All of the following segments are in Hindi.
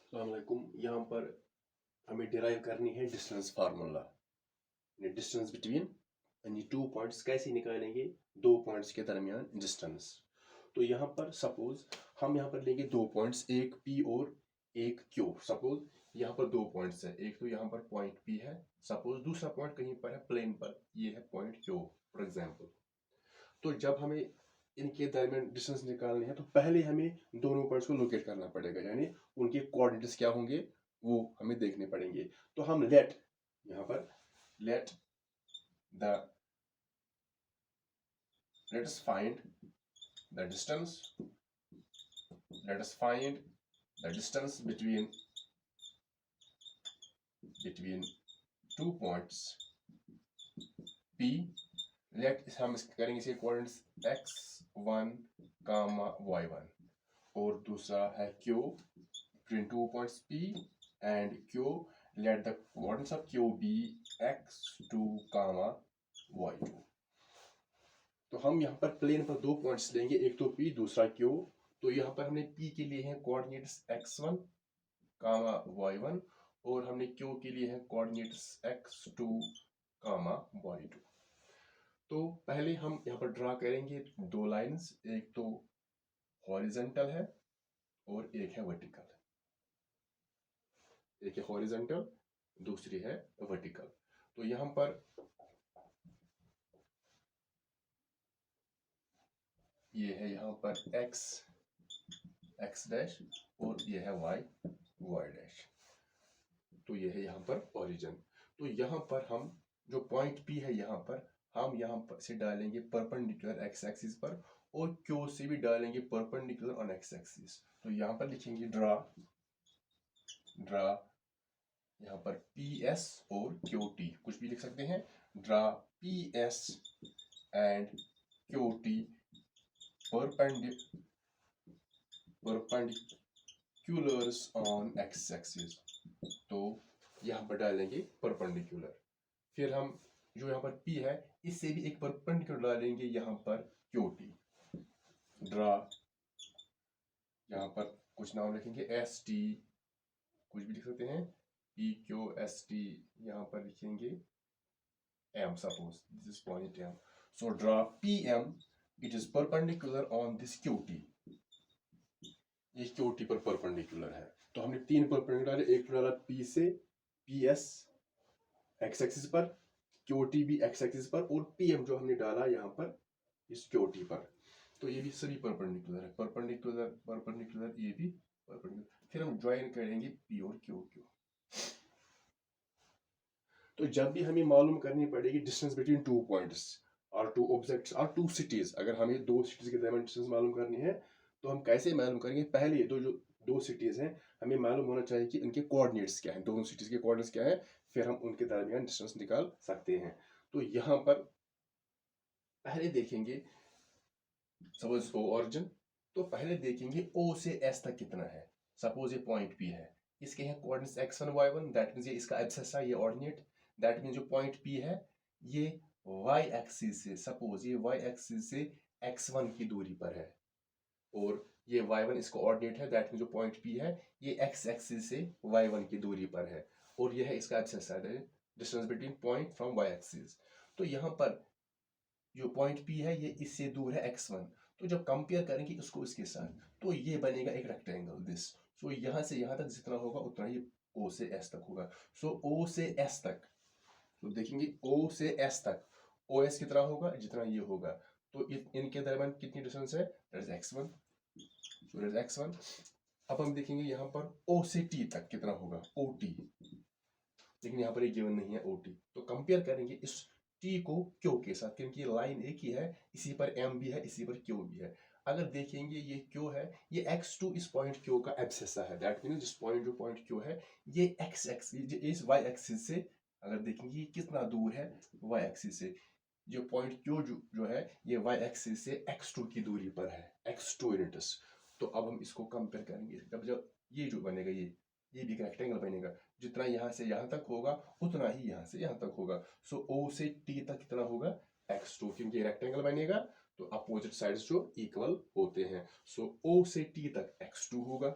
अस्सलाम वालेकुम। यहाँ पर हमें डिराइव करनी है डिस्टेंस फार्मूला। डिस्टेंस बिटवीन यानी 2 पॉइंट्स कैसे निकालेंगे, 2 पॉइंट्स के दरमियान डिस्टेंस। तो यहाँ पर सपोज हम यहाँ पर लेंगे 2 पॉइंट्स, एक P और एक Q। सपोज यहाँ पर 2 पॉइंट्स है, एक तो यहाँ पर पॉइंट P है, सपोज दूसरा पॉइंट कहीं पर है प्लेन पर, ये है पॉइंट Q फॉर एग्जाम्पल। तो जब हमें इनके दरमियान डिस्टेंस निकालनी है तो पहले हमें दोनों पॉइंट्स को लोकेट करना पड़ेगा, यानी उनके कोऑर्डिनेट्स क्या होंगे वो हमें देखने पड़ेंगे। तो हम यहाँ पर let the let us find the distance let us find the distance between 2 points P। हम करेंगे इसके कोऑर्डिनेट्स x1, y1, और दूसरा है Q between 2 points P and Q. Let the coordinates of Q be x2, y2. तो हम यहाँ पर प्लेन पर 2 पॉइंट्स लेंगे, एक तो P दूसरा Q। तो यहाँ पर हमने P के लिए हैं कोऑर्डिनेट्स x1, y1, और हमने Q के लिए हैं कोऑर्डिनेट्स x2, y2। तो पहले हम यहाँ पर ड्रा करेंगे 2 लाइंस, एक तो हॉरिजेंटल है और एक है वर्टिकल। एक है हॉरिजेंटल, दूसरी है वर्टिकल। तो यहाँ पर ये है यहाँ पर x डैश और ये है y डैश। तो ये है यहाँ पर ओरिजिन। तो यहाँ पर हम जो पॉइंट P है यहाँ पर हम यहाँ पर से डालेंगे परपेंडिकुलर x एक्सिस पर, और Q से भी डालेंगे परपेंडिकुलर ऑन x एक्सिस। तो यहाँ पर लिखेंगे ड्रा यहाँ पर PS और QT, कुछ भी लिख सकते हैं। Draw PS and QT perpendiculars on x axis. तो यहाँ पर डालेंगे परपेंडिकुलर। फिर हम जो यहाँ पर P है इससे भी एक परपेंडिकुलर डालेंगे यहाँ पर QT। ड्रा यहाँ पर कुछ नाम लिखेंगे ST, कुछ भी लिख सकते हैं, PQST। यहाँ पर लिखेंगे M, suppose this is point M. So draw PM, it is perpendicular on this QT। ये QT पर परपेंडिकुलर है। तो हमने 3 परपेंडिकुलर डाले, एक डाला P से PS x एक्सिस पर, QT भी x एक्सिस पर, और PM जो हमने डाला यहाँ पर इस QT पर। तो ये भी सभी परपेंडिकुलर है, परपेंडिकुलर ये भी परपेंडिकुलर। फिर हम ज्वाइन करेंगे P और Q। तो जब भी हमें मालूम करनी पड़ेगी डिस्टेंस बिटवीन 2 पॉइंट्स और 2 ऑब्जेक्ट्स और 2 सिटीज, अगर हमें 2 सिटीज के दरमियान डिस्टेंस मालूम करनी है तो हम कैसे मालूम करेंगे। पहले जो 2 सिटीज हैं हमें मालूम होना चाहिए कि इनके कोऑर्डिनेट्स क्या हैं, दोनों सिटीज के कोऑर्डिनेट्स क्या हैं, फिर हम उनके दरमियान डिस्टेंस निकाल सकते हैं। तो यहाँ पर पहले देखेंगे सपोज O ओरिजिन, तो पहले देखेंगे O से S तक कितना है। सपोज ये पॉइंट P है, इसके हैं coordinates x1, y1, that means ये इसका एब्सेस है, ये ऑर्डिनेट। दैट मींस जो पॉइंट P है ये y एक्सिस से, सपोज ये y एक्सिस से x1 की दूरी पर है, और ये y1 इसका ऑर्डिनेट है। दैट मींस जो पॉइंट P है ये x एक्सिस से y1 की दूरी पर है, और यह है इसका एब्सेस है, distance between point from y axis. तो यहाँ पर जो पॉइंट P है ये इससे दूर है x1। तो जब कंपेयर करेंगे इसको इसके साथ तो ये बनेगा एक रेक्टेंगल दिस। सो यहाँ से यहाँ तक जितना होगा उतना ही O से S तक होगा। सो O से S तक, तो देखेंगे O से S तक OS कितना होगा, जितना ये होगा। तो इनके दरमियान कितनी डिस्टेंस है, that is x1। So that is x1। अब हम देखेंगे यहाँ पर O से T तक कितना होगा, OT, लेकिन यहाँ पर ये गिवन नहीं है OT। तो कंपेयर करेंगे इस T को Q के साथ, क्योंकि ये लाइन एक ही है, इसी पर M भी है, इसी पर Q भी है। अगर देखेंगे ये Q है, ये x2 इस पॉइंट Q का एब्सेसा है। दैट मींस जिस पॉइंट जो पॉइंट Q है ये x एक्सिस, इस y एक्सिस से अगर देखेंगे ये कितना दूर है y एक्सिस से, जो पॉइंट Q जो है ये y एक्सिस से x2 की दूरी पर है, x2 यूनिट्स। तो अब हम इसको कंपेयर करेंगे, जब ये जो बनेगा ये भी रेक्टेंगल बनेगा, जितना यहाँ से यहाँ तक होगा उतना ही यहाँ से यहाँ तक होगा। सो O से T तक कितना होगा, x2, क्योंकि रेक्टेंगल बनेगा तो अपोजिट साइड्स जो इक्वल होते हैं। सो O से T तक x2 होगा।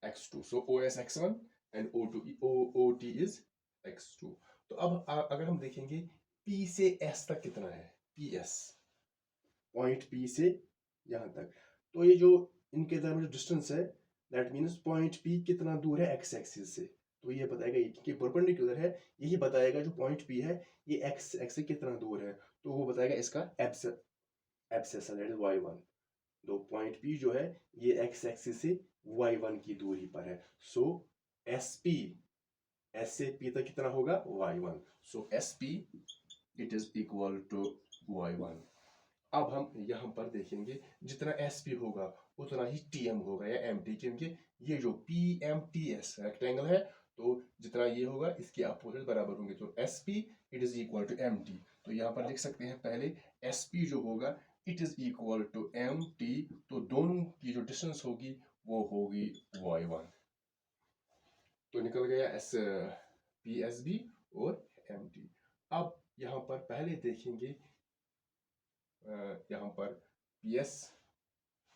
x2, so OS x1 and OT is x2। तो अब अगर हम देखेंगे P से S तक कितना है, PS पॉइंट P से यहाँ तक, तो ये जो इनके दरमियान जो डिस्टेंस है दैट मीन्स पॉइंट P कितना दूर है x एक्सिस से, तो ये बताएगा कि परपेंडिकुलर है, यही बताएगा जो पॉइंट P है ये x एक्सिस से कितना दूर है, तो वो बताएगा इसका एब्सेशन दैट इज y1। तो पॉइंट P जो है ये x एक्सिस से y1 की दूरी पर है, सो SP S से P तक कितना होगा y1, so SP it is equal to y1। अब हम यहाँ पर देखेंगे जितना SP होगा उतना ही TM होगा या MT, क्योंकि ये जो PMTS रेक्टेंगल है तो जितना ये होगा इसके अपोजिट बराबर होंगे, तो SP it is equal to MT। तो यहाँ पर लिख सकते हैं पहले SP जो होगा it is equal to MT, तो दोनों की जो डिस्टेंस होगी वो होगी y1। तो निकल गया PSB और MT। अब यहाँ पर पहले देखेंगे यहाँ पर PS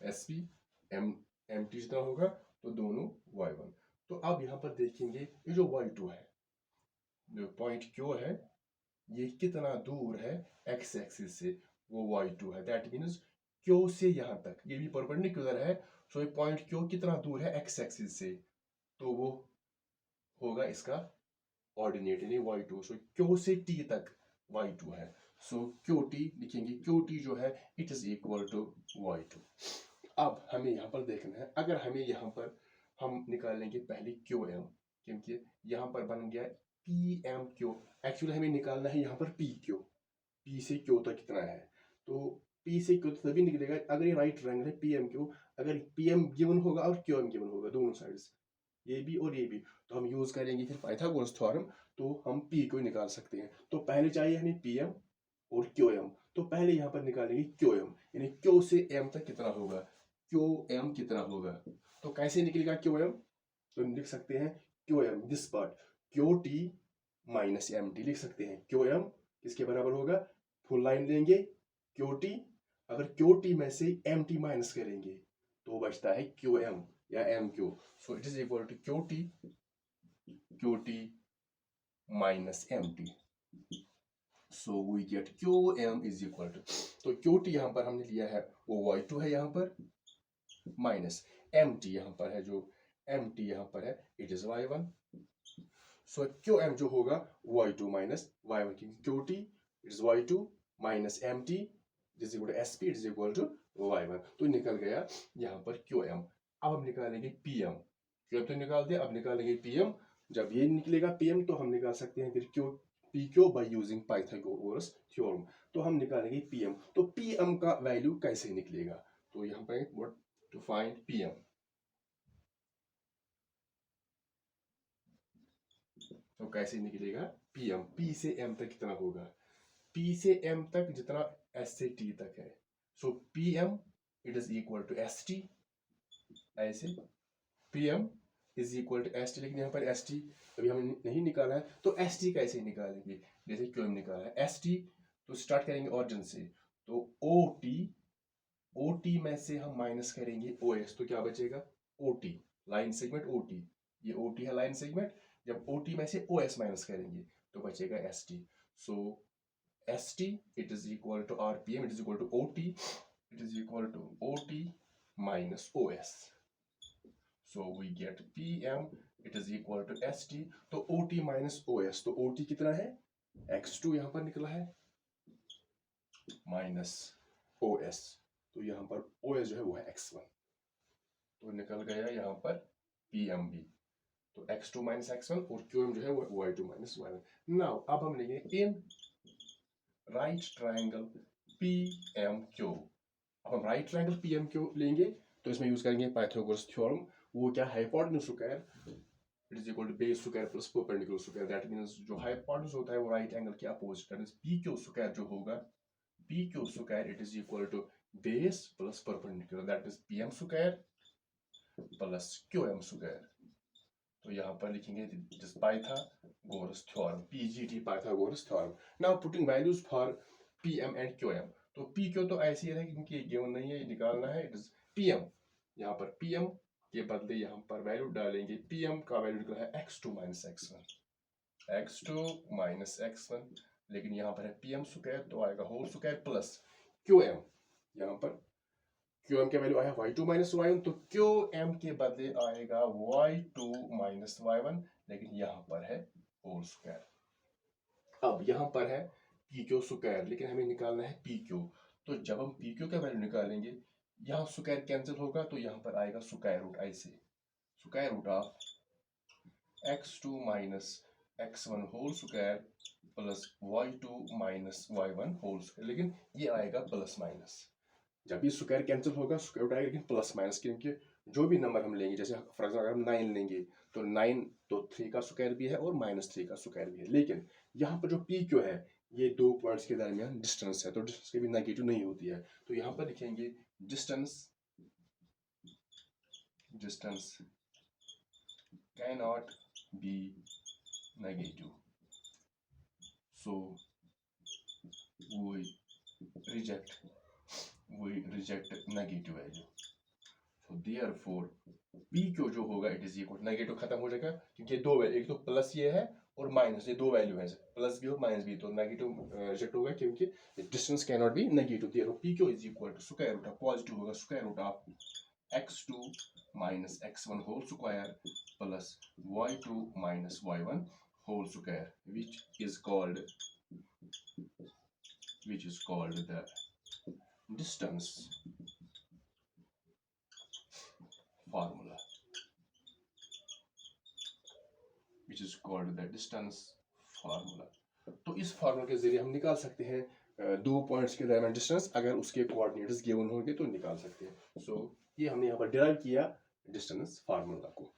SP MT जितना होगा तो दोनों y1। तो अब यहाँ पर देखेंगे ये जो y2 है, जो पॉइंट Q है ये कितना दूर है x एक्सिस से, वो y2 है, दैट मीन्स Q से यहाँ तक ये भी परपेंडिकुलर है, सो ये पॉइंट Q कितना दूर है x एक्सिस से, तो वो होगा इसका ऑर्डिनेट यानी y2, सो Q से T तक y2 है, सो QT लिखेंगे, QT जो है it is equal to y2। अब हमें यहाँ पर देखना है, अगर हमें यहाँ पर हम निकालेंगे पहले QM, क्योंकि यहाँ पर बन गया PMQ, एक्चुअली हमें निकालना है यहाँ पर PQ, P से Q तक कितना है, तो P से Q तभी निकलेगा अगर ये राइट ट्रायंगल है PMQ, अगर PM गिवन होगा और QM गिवन होगा दोनों साइड्स ये भी और ये भी, तो हम यूज करेंगे फिर पाइथागोरस थ्योरम, तो हम P को निकाल सकते हैं। तो पहले चाहिए हमें PM और QM, तो पहले यहाँ पर निकालेंगे QM, यानी Q से M तक कितना होगा, QM कितना होगा, तो कैसे निकलेगा QM, तो हम लिख सकते हैं QM this part QT minus MT लिख सकते हैं, QM किसके बराबर होगा, फुल लाइन लेंगे QT, अगर QT में से MT माइनस करेंगे तो बचता है QM या MQ, so it is equal to QT minus MT, so we get QM is equal to, तो QT यहाँ पर हमने लिया है वो y2 है यहाँ पर, माइनस MT यहाँ पर है, जो MT यहाँ पर है it is y1, so QM जो होगा y2 minus y1, QT it is y2 minus MT is equal to SP it is equal to y1, तो निकल गया यहाँ पर QM। अब हम निकालेंगे PM, QM तो निकाल दिया, अब निकालेंगे PM, जब ये निकलेगा PM तो हम निकाल सकते हैं फिर PQ by using Pythagoras theorem, तो हम निकालेंगे PM, तो PM का वैल्यू कैसे निकलेगा, तो यहाँ पर व्हाट टू फाइंड PM, तो कैसे निकलेगा PM, P से M तक कितना होगा, P से M तक जितना S से T तक है, so PM it is equal to ST, ऐसे PM is equal to ST, लेकिन यहाँ पर ST अभी हमने नहीं निकाला है, तो ST कैसे निकालेंगे, जैसे QM निकाला है ST, तो स्टार्ट करेंगे ऑरिजिन से, तो OT में से हम माइनस करेंगे OS, तो क्या बचेगा OT लाइन सेगमेंट OT, ये OT है लाइन सेगमेंट, जब OT में से OS माइनस करेंगे तो बचेगा ST, so ST it is equal to RPM it is equal to OT it is equal to OT minus OS, so we get PM it is equal to ST, तो OT minus OS, तो OT कितना है x2 यहाँ पर निकला है माइनस OS, तो यहाँ पर OS जो है वो है x1, तो निकल गया यहाँ पर PMB, तो x2 माइनस x1 और QM जो है वो y2 माइनस y1। नाउ अब हम लेंगे इन राइट ट्रायंगल PMQ, अब हम राइट ट्रायंगल PMQ लेंगे तो इसमें यूज करेंगे पाइथागोरस थ्योरम, वो क्या hypotenuse square it is equal to base square plus perpendicular square, that means जो हाइपोटेन्यूज होता है वो राइट एंगल के opposite, that is PQ square जो होगा PQ square it is equal to base plus perpendicular, that is PM square plus QM square, तो यहाँ पर लिखेंगे this Pythagoras theorem PGT Pythagoras theorem. Now putting values for PM and QM, तो PQ तो ऐसे ही है क्योंकि गिवन नहीं है, निकालना है, इट इज PM, यहाँ पर PM के बदले यहाँ पर वैल्यू डालेंगे, pm का वैल्यू निकला है x2 minus x1, x2 minus x1, लेकिन यहाँ पर है pm स्क्वायर तो आएगा होल स्क्वायर प्लस qm, यहाँ पर qm के वैल्यू आया y2 माइनस y1, तो qm के बदले आएगा y2 माइनस y1, लेकिन यहाँ पर है होल स्क्वायर। अब यहाँ पर है pq स्क्वायर, लेकिन हमें निकालना है pq, तो जब हम pq का वैल्यू निकालेंगे यहाँ स्क्वायर कैंसिल होगा, तो यहाँ पर आएगा स्क्वायर रूट, ऐसे square root of x2 minus x1 whole square plus y2 minus y1 whole square, लेकिन ये आएगा प्लस माइनस, जब ये स्क्वायर कैंसिल होगा स्क्वायर रूट आएगा, लेकिन प्लस माइनस, क्योंकि जो भी नंबर हम लेंगे, जैसे फॉर एग्जाम्पल अगर हम 9 लेंगे तो 9 तो 3 का स्क्वायर भी है और माइनस 3 का स्क्वायर भी है, लेकिन यहाँ पर जो पी क्यू है ये दो पॉइंट्स के दरमियान डिस्टेंस है, तो डिस्टेंस कभी नेगेटिव नहीं होती है, तो यहाँ पर लिखेंगे distance cannot be negative, so we reject negative value, so therefore p Q जो होगा इट इज इक्वल, नेगेटिव खत्म हो जाएगा क्योंकि दो वैल्यू, एक तो प्लस ये है और माइनस, ये दो वैल्यू है, प्लस भी और माइनस भी, तो नेगेटिव रिजेक्ट होगा क्योंकि distance can not be negative, therefore p Q is equal to square root of, positive होगा square root of x2 minus x1 whole square plus y2 minus y1 whole square, which is called the distance formula, which is called the distance formula। तो इस फार्मूला के जरिए हम निकाल सकते हैं दो पॉइंट्स के दरमियान डिस्टेंस, अगर उसके कोऑर्डिनेट्स गिवन होंगे तो निकाल सकते हैं। सो ये हमने यहाँ पर डिराइव किया डिस्टेंस फार्मूला को।